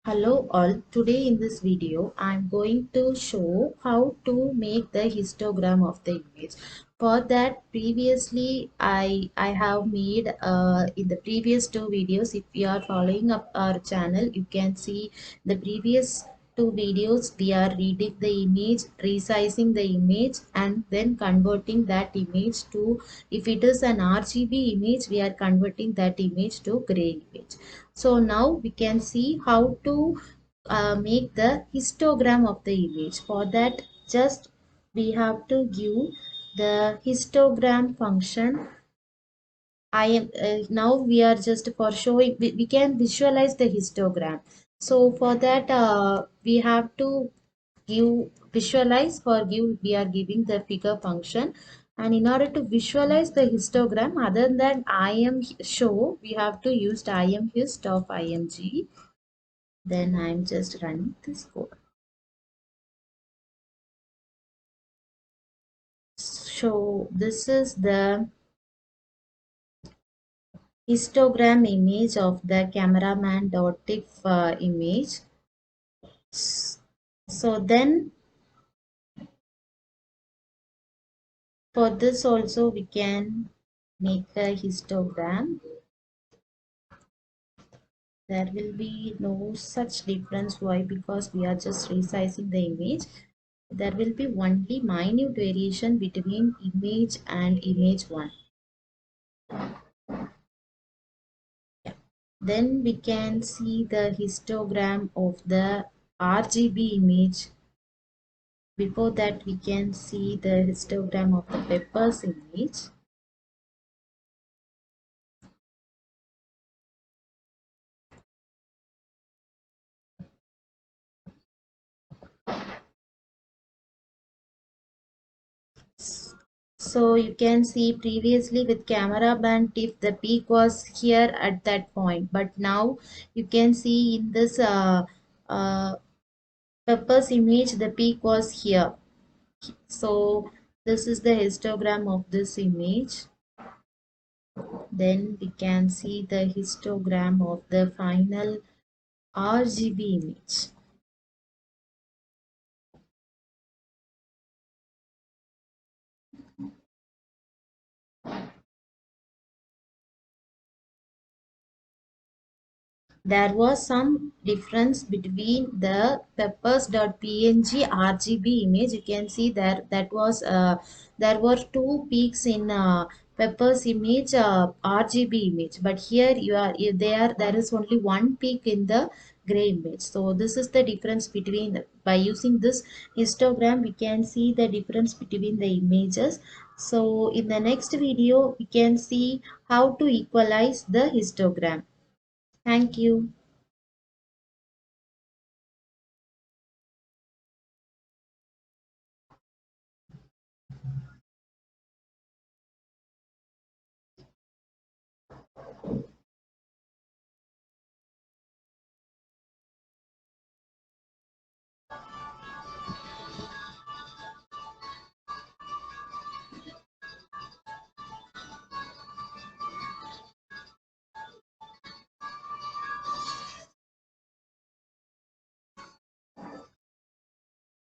Hello all, today in this video I am going to show how to make the histogram of the image. For that previously I have made in the previous two videos. If you are following up our channel, you can see the previous two videos. We are reading the image, resizing the image, and then converting that image to, if it is an RGB image, we are converting that image to gray image. So now we can see how to make the histogram of the image. For that, just we have to give the histogram function. I am now we are just for showing we can visualize the histogram. So for that we have to give visualize. For give, we are giving the figure function, and in order to visualize the histogram, other than im show, we have to use imhist of img. Then I'm just running this code. So this is the histogram image of the cameraman.tif image. So then for this also we can make a histogram. There will be no such difference. Why? Because we are just resizing the image. There will be only minute variation between image and image 1. Then we can see the histogram of the RGB image. Before that, we can see the histogram of the peppers image. So you can see previously with camera band tip, the peak was here at that point, but now you can see in this uh, peppers image, the peak was here. So this is the histogram of this image. Then we can see the histogram of the final RGB image. There was some difference between the peppers.png RGB image. You can see that was there were two peaks in peppers image RGB image, but here there is only one peak in the gray image. So this is the difference between. By using this histogram, we can see the difference between the images. So in the next video we can see how to equalize the histogram. Thank you.